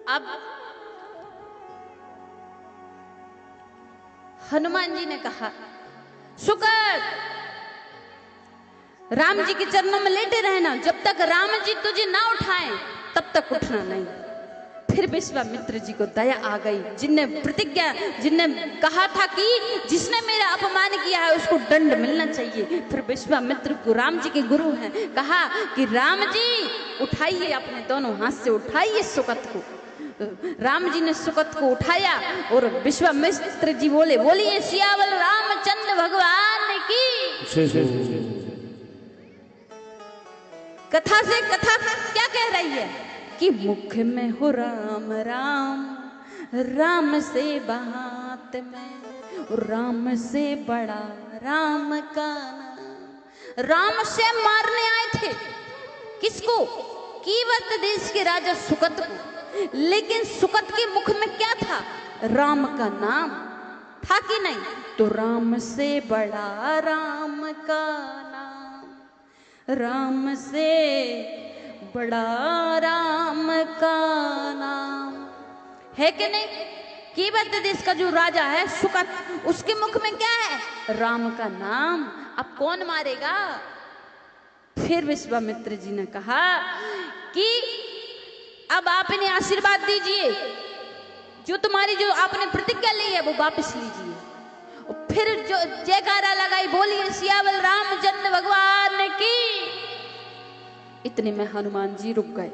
अब हनुमान जी ने कहा, सुकत, राम जी के चरणों में लेटे रहना, जब तक राम जी तुझे ना उठाएं तब तक उठना नहीं। फिर विश्वामित्र जी को दया आ गई, जिनने कहा था कि जिसने मेरा अपमान किया है उसको दंड मिलना चाहिए। फिर विश्वामित्र को, राम जी के गुरु हैं, कहा कि राम जी उठाइए, अपने दोनों हाथ से उठाइए सुकत को। राम जी ने सुकत को उठाया और विश्वामित्र जी बोले, बोलिए सियावल रामचंद्र भगवान की। कथा से कथा क्या कह रही है कि मुख में हो राम राम, राम से बात में, राम से बड़ा राम का नाम। राम से मारने आए थे किसको? कीवत देश के राजा सुकत को। लेकिन सुकत के मुख में क्या था? राम का नाम था कि नहीं? तो राम से बड़ा राम का नाम, राम से बड़ा राम का नाम है कि नहीं? कीवत देश का जो राजा है सुकत, उसके मुख में क्या है? राम का नाम। अब कौन मारेगा? फिर विश्वामित्र जी ने कहा कि अब आप इन्हें आशीर्वाद दीजिए, जो तुम्हारी जो आपने प्रतिज्ञा ली है वो वापस लीजिए। फिर जो जयकारा लगाई, बोलिए सियावल रामचंद्र भगवान की। इतने में हनुमान जी रुक गए।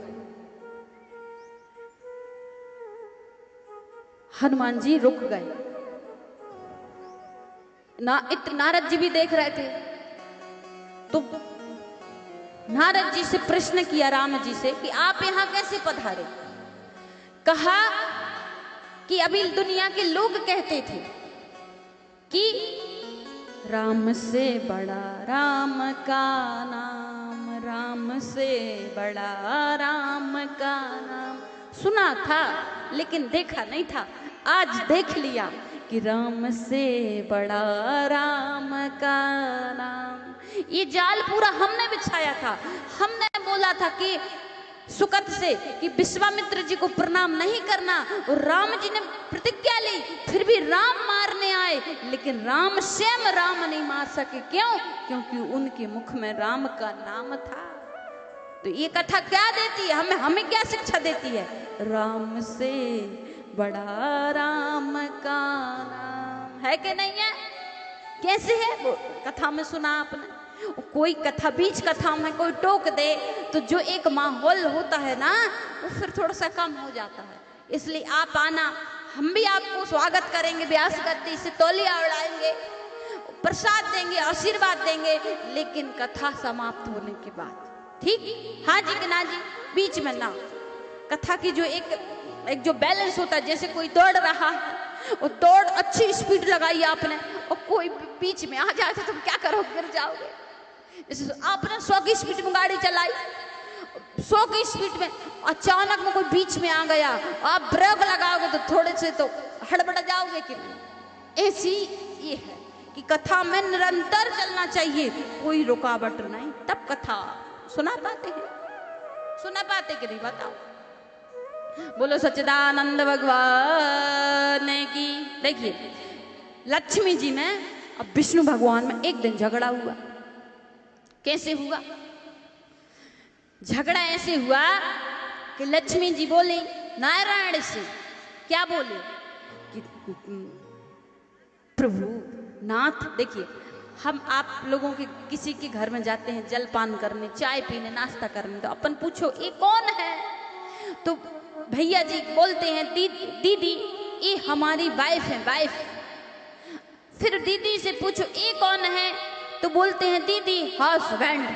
हनुमान जी रुक गए। नारद जी भी देख रहे थे। तो नारद जी से प्रश्न किया राम जी से कि आप यहां कैसे पधारे? कहा कि अभी दुनिया के लोग कहते थे कि राम से बड़ा राम का नाम, राम से बड़ा राम का नाम सुना था लेकिन देखा नहीं था। आज देख लिया कि राम से बड़ा राम का नाम। ये जाल पूरा हमने बिछाया था। हमने बोला था कि सुकत से कि विश्वामित्र जी को प्रणाम नहीं करना, और राम जी ने प्रतिज्ञा ली, फिर भी राम मारने आए, लेकिन राम स्वयं राम नहीं मार सके। क्यों? क्योंकि उनके मुख में राम का नाम था। तो ये कथा क्या देती है हमें क्या शिक्षा देती है? राम से बड़ा राम का नाम है कि नहीं है? कैसे है वो कथा में सुना आपने? कोई कथा बीच कथा में कोई टोक दे तो जो एक माहौल होता है ना, वो फिर थोड़ा सा कम हो जाता है। इसलिए आप आना, हम भी आपको स्वागत करेंगे, व्यास गद्दी से तौलिया उड़ाएंगे, प्रसाद देंगे, आशीर्वाद देंगे, लेकिन कथा समाप्त होने के बाद। ठीक? हाँ जी कि ना जी? बीच में ना। कथा की जो एक जो बैलेंस होता है, जैसे कोई दौड़ रहा है और दौड़ अच्छी स्पीड लगाई आपने और कोई बीच में आ जाए तो तुम क्या करोगे? गिर जाओगे। जैसे आपने 100 की स्पीड में गाड़ी चलाई, 100 की स्पीड में अचानक में कोई बीच में आ गया, आप ब्रेक लगाओगे तो थोड़े से तो हड़बड़ा जाओगे कि नहीं? ऐसी ये है कि कथा में निरंतर चलना चाहिए, कोई रुकावट नहीं, तब कथा सुना पाते हैं। सुना पाते कि नहीं? बताओ। बोलो सच्चिदानंद भगवान की। देखिए लक्ष्मी जी में अब विष्णु भगवान में एक दिन झगड़ा हुआ। कैसे हुआ? झगड़ा ऐसे हुआ कि लक्ष्मी जी बोली नारायण से, क्या बोले कि प्रभु नाथ, देखिए हम आप लोगों के किसी के घर में जाते हैं जलपान करने, चाय पीने, नाश्ता करने, तो अपन पूछो ये कौन है? तो भैया जी बोलते हैं दीदी ये हमारी वाइफ है, वाइफ। फिर दीदी से पूछो ये कौन है? तो बोलते हैं दीदी हस्बैंड।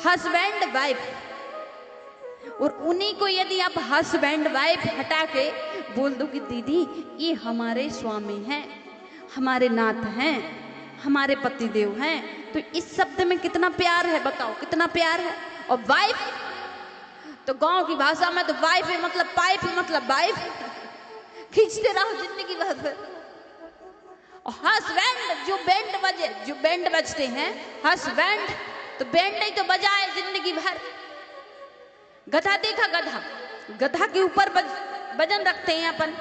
Husband wife. और उन्हीं को यदि आप हस्बैंड वाइफ हटा के बोल दो कि दीदी ये हमारे स्वामी हैं, हमारे नाथ हैं, हमारे पतिदेव हैं, तो इस शब्द में कितना प्यार है? बताओ कितना प्यार है। और वाइफ तो गांव की भाषा में तो वाइफ है मतलब पाइप, मतलब वाइफ खींचते रहो जिंदगी भर। और हस्बैंड जो बैंड बजते हैं, हस्बैंड तो बैंड ही तो बजाए जिंदगी भर। गधा देखा, गधा, गधा के ऊपर वजन रखते हैं अपन।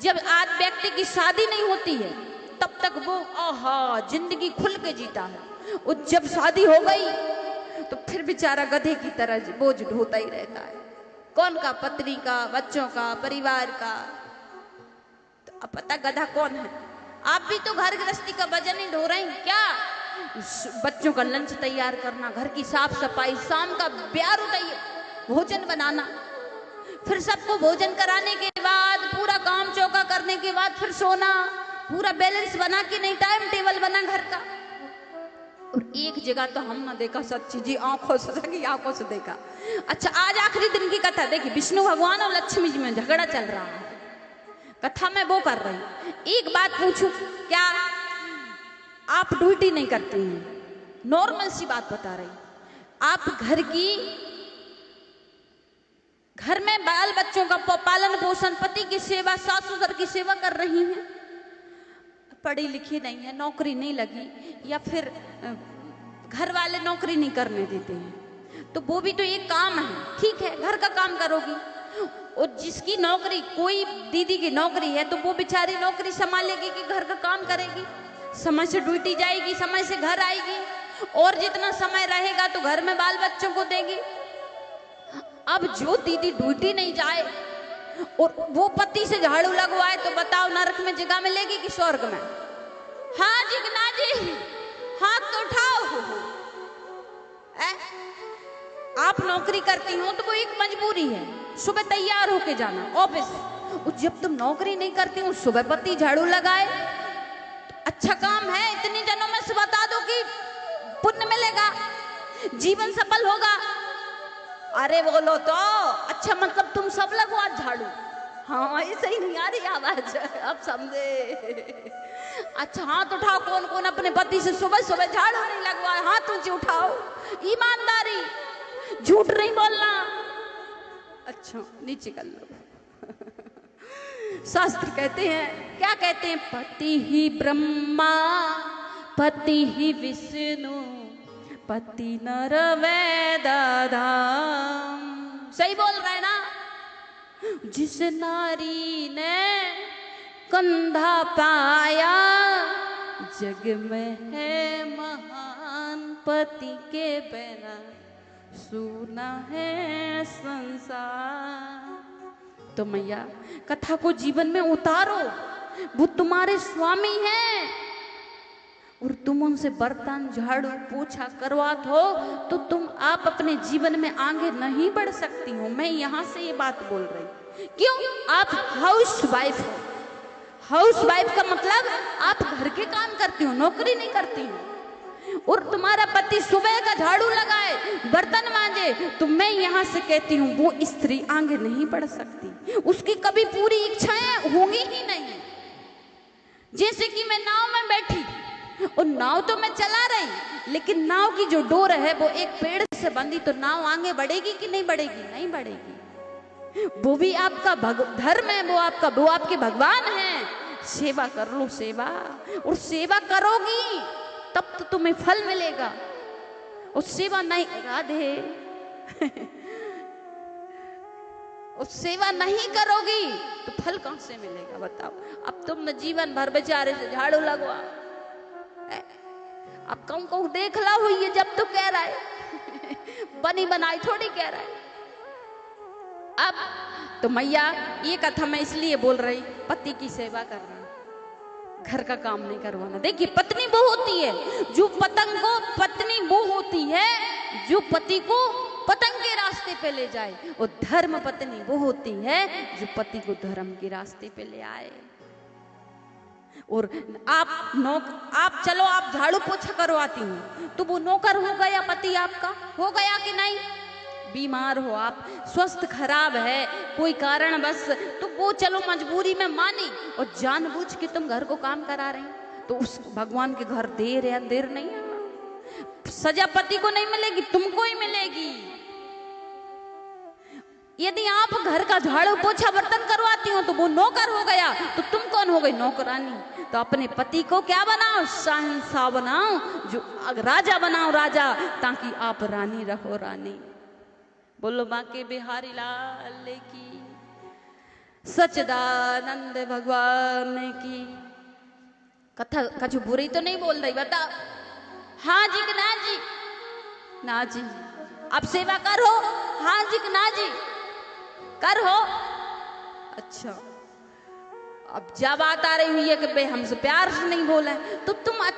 जब आज व्यक्ति की शादी नहीं होती है तब तक वो आहा जिंदगी खुल के जीता है, और जब शादी हो गई तो फिर बेचारा गधे की तरह बोझ ढोता ही रहता है। कौन का? पत्नी का, बच्चों का, परिवार का। तो अब पता गधा कौन है? आप भी तो घर गृहस्थी का वजन ही ढो रहे हैं क्या? बच्चों का लंच तैयार करना, घर की साफ सफाई, शाम का ब्यारू भोजन बनाना, फिर सबको भोजन कराने के बाद पूरा काम चौका करने के बाद फिर सोना, पूरा बैलेंस बना कि नहीं, टाइम टेबल बना घर का। और एक जगह तो हम ना देखा, सच्ची जी आंखों से देखा। अच्छा, आज आखिरी दिन की कथा देखी, विष्णु भगवान और लक्ष्मी जी में झगड़ा चल रहा है। कथा में वो कर रही। एक बात पूछूं, क्या आप ड्यूटी नहीं करती हैं? नॉर्मल सी बात बता रही। आप घर में बाल बच्चों का पालन पोषण, पति की सेवा, सास ससुर की सेवा कर रही हैं, पढ़ी लिखी नहीं है, नौकरी नहीं लगी, या फिर घर वाले नौकरी नहीं करने देते हैं, तो वो भी तो एक काम है। ठीक है, घर का काम करोगी। और जिसकी नौकरी, कोई दीदी की नौकरी है तो वो बेचारी नौकरी संभालेगी कि घर का काम करेगी, समय से ड्यूटी जाएगी, समय से घर आएगी, और जितना समय रहेगा तो घर में बाल बच्चों को देगी। अब जो दीदी ड्यूटी नहीं जाए और वो पति से झाड़ू लगवाए तो बताओ नरक में जगह मिलेगी कि स्वर्ग में? हाँ जिगना जी, हाथ तो उठाओ। आप नौकरी करती हो तो वो एक मजबूरी है, सुबह तैयार होके जाना ऑफिस। और जब तुम नौकरी नहीं करती हो, सुबह पति झाड़ू लगाए, अच्छा काम है। इतने जनों में से बता दो कि पुण्य मिलेगा, जीवन सफल होगा। अरे बोलो तो अच्छा, मतलब तुम सब लगवा झाड़ू? हाँ, ऐसे ही नहीं आ रही आवाज, अब समझे। अच्छा, हाथ उठाओ, कौन कौन अपने पति से सुबह सुबह झाड़ू नहीं लगवाए? हाथ ऊंचे उठाओ। ईमानदारी, झूठ नहीं बोलना। अच्छा, नीचे कर लो। शास्त्र कहते हैं, क्या कहते हैं? पति ही ब्रह्मा, पति ही विष्णु, पति नर वेद धाम। सही बोल रहे ना? जिस नारी ने कंधा पाया, जग में है महान, पति के बिना सुना है संसार। तो मैया कथा को जीवन में उतारो, वो तुम्हारे स्वामी हैं, और तुम उनसे बर्तन झाड़ू पोछा करवात हो तो तुम आप अपने जीवन में आगे नहीं बढ़ सकती हो। मैं यहाँ से ये बात बोल रही। क्यों? आप हाउस वाइफ हो। हाउस वाइफ का मतलब आप घर के काम करती हो, नौकरी नहीं करती हो। और तुम्हारा पति सुबह का झाड़ू लगाए, बर्तन मांजे, तो मैं यहाँ से कहती हूँ वो स्त्री आगे नहीं बढ़ सकती, उसकी कभी पूरी इच्छाएं होंगी ही नहीं। जैसे कि मैं नाव में बैठी और नाव तो मैं चला रही, लेकिन नाव की जो डोर है वो एक पेड़ से बंधी, तो नाव आगे बढ़ेगी कि नहीं बढ़ेगी? नहीं बढ़ेगी। वो भी आपका धर्म है, वो आपके भगवान हैं। सेवा कर लो, सेवा, और सेवा करोगी तब तो तुम्हें फल मिलेगा। और सेवा नहीं, राधे, और सेवा नहीं करोगी तो फल कहां से मिलेगा बताओ? अब तुम जीवन भर बेचारे से झाड़ू लगवा, अब कहूं देख ला हुई है, जब तो कह रहा है बनी बनाई थोड़ी कह रहा है। अब तो मैया ये कथा मैं इसलिए बोल रही, पति की सेवा करना, घर का काम नहीं करवाना। देखिए, पत्नी वो होती है जो पतंग को, पत्नी वो होती है जो पति को पतंग के रास्ते पे ले जाए, और धर्म पत्नी वो होती है जो पति को धर्म के रास्ते पे ले आए। और आप चलो, आप झाड़ू पोछा करवाती हूँ तो वो नौकर हो गया पति आपका, हो गया कि नहीं? बीमार हो आप, स्वास्थ्य खराब है कोई कारण बस, तो वो चलो मजबूरी में मानी, और जानबूझ के तुम घर को काम करा रही, तो उस भगवान के घर देर या देर नहीं है, सजा पति को नहीं मिलेगी, तुमको ही मिलेगी। यदि आप घर का झाड़ू पोछा बर्तन करवाती हो तो वो नौकर हो गया, तो तुम कौन हो गई? नौकरानी। तो अपने पति को क्या बनाओ? शहंशाह बनाओ, जो राजा बनाओ, राजा, ताकि आप रानी रहो, रानी। बोलो बांके बिहारी लाल की, सच्चिदानंद भगवान की। कथा कछु बुरी तो नहीं बोल रही, बता। हाँ जी कि ना जी? ना जी। अब सेवा करो, हाँ जी कि ना जी? कर हो। अच्छा, अब जब बात आ रही हुई है कि भाई हमसे प्यार से नहीं बोला है, तो तुम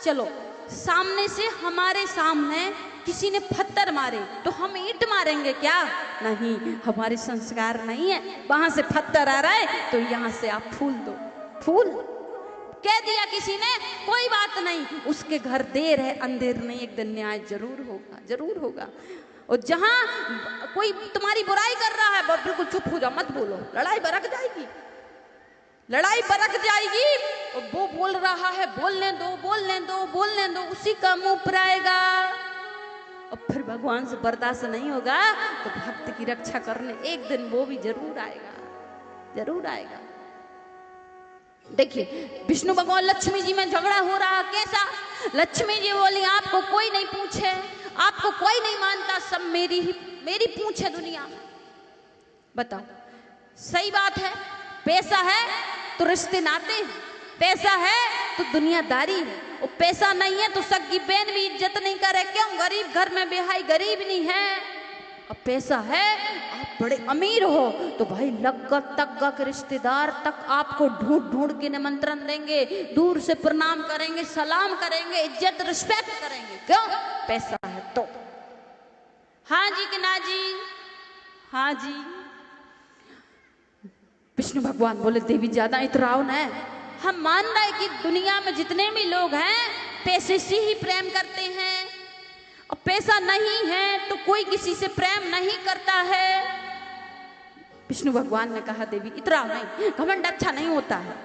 चलो सामने से, हमारे सामने किसी ने पत्थर मारे तो हम ईंट मारेंगे क्या? नहीं, हमारे संस्कार नहीं है। वहां से पत्थर आ रहा है तो यहाँ से आप फूल दो। फूल कह दिया किसी ने, कोई बात नहीं, उसके घर देर है अंधेर नहीं, एक दिन न्याय जरूर होगा, जरूर होगा। और जहां कोई तुम्हारी बुराई कर रहा है, बिल्कुल चुप हो जाओ, मत बोलो, लड़ाई बरक जाएगी, लड़ाई बरक जाएगी। और वो बोल रहा है, बोलने दो, बोलने दो, बोलने दो, उसी का मुंह पर आएगा। और फिर भगवान से बर्दाश्त नहीं होगा तो भक्त की रक्षा करने एक दिन वो भी जरूर आएगा, जरूर आएगा। देखिए विष्णु भगवान लक्ष्मी जी में झगड़ा हो रहा, कैसा? लक्ष्मी जी बोली आपको कोई नहीं पूछे, आपको कोई नहीं मानता, सब मेरी पूछ है दुनिया में। बताओ, सही बात है। पैसा है तो रिश्ते नाते हैं, पैसा है तो दुनियादारी है, और पैसा नहीं है तो सगी बहन भी इज्जत नहीं करे। क्यों? गरीब घर में बिहाई गरीब नहीं है। अब पैसा है, आप बड़े अमीर हो तो भाई लग्गा तग्गा के रिश्तेदार तक आपको ढूंढ ढूंढ के निमंत्रण देंगे, दूर से प्रणाम करेंगे, सलाम करेंगे, इज्जत रिस्पेक्ट करेंगे। क्यों? पैसा है तो। हाँ जी कि ना जी? हाँ जी। विष्णु भगवान बोले देवी ज्यादा इतराओ न। हम मान रहे हैं कि दुनिया में जितने भी लोग हैं पैसे से ही प्रेम करते हैं, और पैसा नहीं है तो कोई किसी से प्रेम नहीं करता है। विष्णु भगवान ने कहा देवी इतराओ नहीं, घमंड अच्छा नहीं होता है।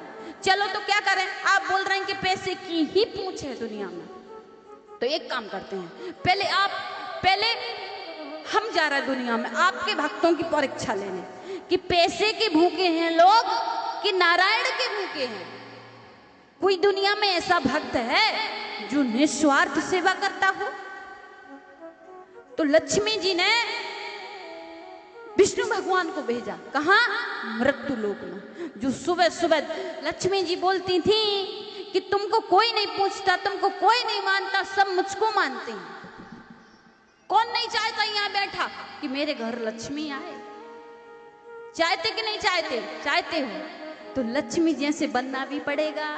चलो तो क्या करें, आप बोल रहे हैं कि पैसे की ही पूछ है दुनिया में, तो एक काम करते हैं, पहले हम जा रहे हैं दुनिया में आपके भक्तों की परीक्षा लेने कि पैसे के भूखे हैं लोग कि नारायण के भूखे हैं। कोई दुनिया में ऐसा भक्त है जो निस्वार्थ सेवा करता हो? तो लक्ष्मी जी ने विष्णु भगवान को भेजा, कहा? मृत्यु लोक में। जो सुबह सुबह लक्ष्मी जी बोलती थी कि तुमको कोई नहीं पूछता, तुमको कोई नहीं मानता, सब मुझको मानते हैं। कौन नहीं चाहता यहाँ बैठा कि मेरे घर लक्ष्मी आए? चाहते कि नहीं चाहते? चाहते हो तो लक्ष्मी जैसे बनना भी पड़ेगा।